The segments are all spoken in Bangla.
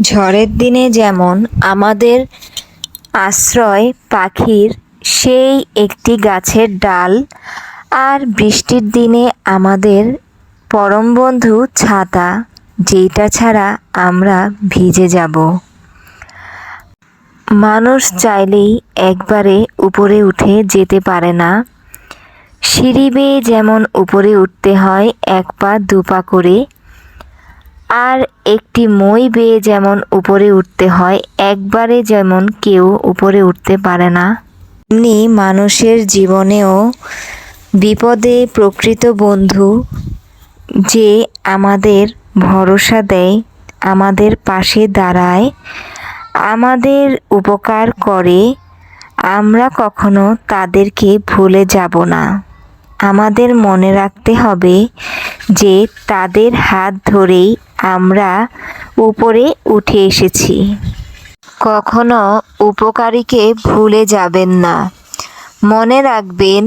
ঝড়ের দিনে যেমন আমাদের আশ্রয় পাখির সেই একটি গাছের ডাল, আর বৃষ্টির দিনে আমাদের পরম বন্ধু ছাতা, যেটা ছাড়া আমরা ভিজে যাব। মানুষ চাইলেই একবারে উপরে উঠে যেতে পারে না। সিঁড়ি বেয়ে যেমন উপরে উঠতে হয় এক পা দু পা করে, আর একটি মই বেয়ে যেমন উপরে উঠতে হয় একবারে যেমন কেউ উপরে উঠতে পারে না, তেমনি মানুষের জীবনেও বিপদে প্রকৃত বন্ধু যে আমাদের ভরসা দেয়, আমাদের পাশে দাঁড়ায়, আমাদের উপকার করে, আমরা কখনো তাদেরকে ভুলে যাব না। আমাদের মনে রাখতে হবে যে তাদের হাত ধরেই আমরা উপরে উঠে এসেছি। কখনো উপকারীকে ভুলে যাবেন না। মনে রাখবেন,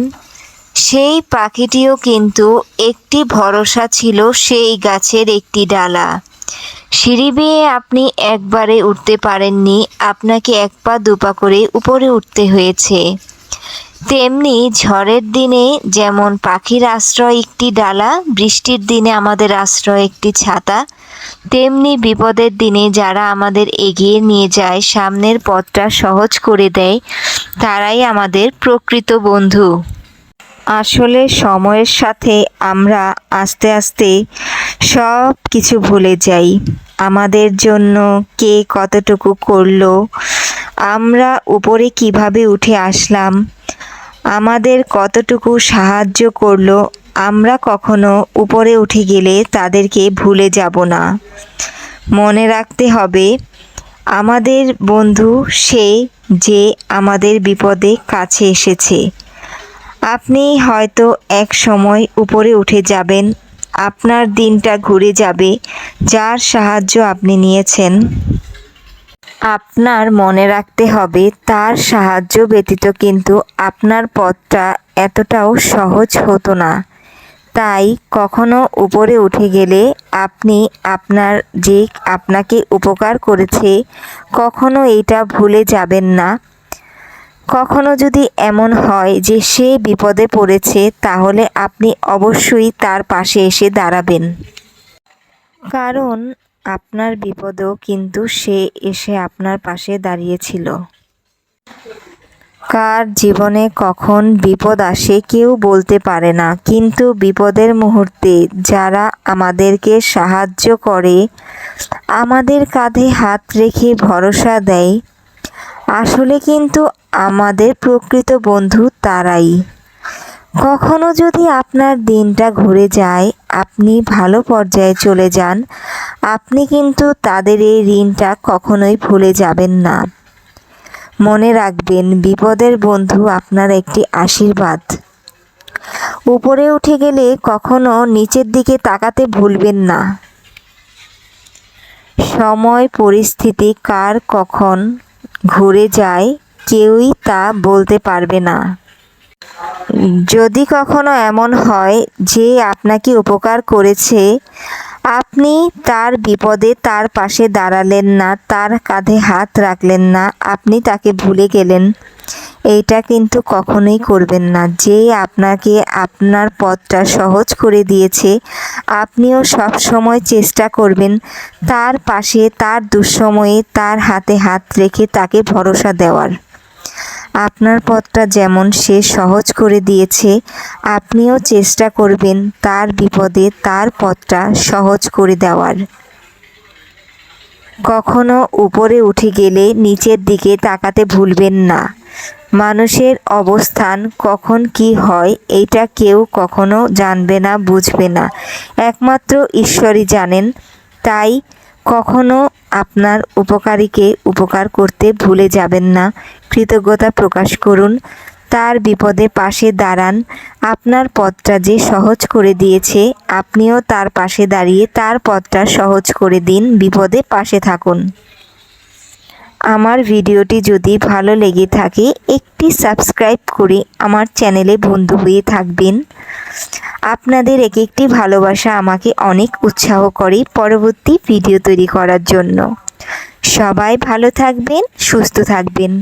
সেই পাখিটিও কিন্তু একটি ভরসা ছিল, সেই গাছের একটি ডালা। সিঁড়ি বেয়ে আপনি একবারে উঠতে পারেননি, আপনাকে এক পা দু পা করে উপরে উঠতে হয়েছে। তেমনি ঝড়ের দিনে যেমন পাখির আশ্রয় একটি ডালা, বৃষ্টির দিনে আমাদের আশ্রয় একটি ছাতা, তেমনি বিপদের দিনে যারা আমাদের এগিয়ে নিয়ে যায়, সামনের পথটা সহজ করে দেয়, তারাই আমাদের প্রকৃত বন্ধু। আসলে সময়ের সাথে আমরা আস্তে আস্তে সব কিছু ভুলে যাই। আমাদের জন্য কে কতটুকু করলো, আমরা উপরে কিভাবে উঠে আসলাম, আমাদের কতটুকু সাহায্য করলো, আমরা কখনো উপরে উঠে গেলে তাদেরকে ভুলে যাব না। মনে রাখতে হবে, আমাদের বন্ধু সে যে আমাদের বিপদে কাছে এসেছে। আপনি হয়তো এক সময় উপরে উঠে যাবেন, আপনার দিনটা ঘুরে যাবে, যার সাহায্য আপনি নিয়েছেন আপনার মনে রাখতে হবে তার সাহায্য ব্যতীত কিন্তু আপনার পথটা এতটাও সহজ হতো না। তাই কখনো উপরে উঠে গেলে আপনি আপনার যে আপনাকে উপকার করেছে কখনো এইটা ভুলে যাবেন না। কখনো যদি এমন হয় যে সে বিপদে পড়েছে, তাহলে আপনি অবশ্যই তার পাশে এসে দাঁড়াবেন, কারণ আপনার বিপদেও কিন্তু সে এসে আপনার পাশে দাঁড়িয়েছিল। কার জীবনে কখন বিপদ আসে কেউ বলতে পারে না, কিন্তু বিপদের মুহূর্তে যারা আমাদেরকে সাহায্য করে, আমাদের কাঁধে হাত রেখে ভরসা দেয়, আসলে কিন্তু আমাদের প্রকৃত বন্ধু তারাই। কখনো যদি আপনার দিনটা ঘুরে যায়, আপনি ভালো পর্যায়ে চলে যান, আপনি কিন্তু তাদের এই ঋণটা কখনোই ভুলে যাবেন না। মনে রাখবেন, বিপদের বন্ধু আপনার একটি আশীর্বাদ। উপরে উঠে গেলে কখনো নিচের দিকে তাকাতে ভুলবেন না। সময় পরিস্থিতি কার কখন ঘুরে যায় কেউই তা বলতে পারবে না। যদি কখনো এমন হয় যে আপনাকে উপকার করেছে, আপনি তার বিপদে তার পাশে দাঁড়ালেন না, তার কাঁধে হাত রাখলেন না, আপনি তাকে ভুলে গেলেন, এইটা কিন্তু কখনোই করবেন না। যে আপনাকে আপনার পথটা সহজ করে দিয়েছে, আপনিও সব সময় চেষ্টা করবেন তার পাশে, তার দুঃসময়ে তার হাতে হাত রেখে তাকে ভরসা দেওয়ার। আপনার পথটা যেমন সে সহজ করে দিয়েছে, আপনিও চেষ্টা করবেন তার বিপদে তার পথটা সহজ করে দেওয়ার। কখনো উপরে উঠে গেলে নিচের দিকে তাকাতে ভুলবেন না। মানুষের অবস্থান কখন কি হয় এইটা কেউ কখনো জানবে না, বুঝবে না, একমাত্র ঈশ্বরই জানেন। তাই কখনো আপনার উপকারীকে উপকার করতে ভুলে যাবেন না। কৃতজ্ঞতা প্রকাশ করুন, তার বিপদে পাশে দাঁড়ান। আপনার পথটা যে সহজ করে দিয়েছে, আপনিও তার পাশে দাঁড়িয়ে তার পথটা সহজ করে দিন, বিপদে পাশে থাকুন। আমার ভিডিওটি যদি ভালো লেগে থাকে, একটি সাবস্ক্রাইব করে আমার চ্যানেলে বন্ধু হয়ে থাকবেন। আপনাদের এক একটি ভালোবাসা আমাকে অনেক উৎসাহ করে পরবর্তী ভিডিও তৈরি করার জন্য। সবাই ভালো থাকবেন, সুস্থ থাকবেন।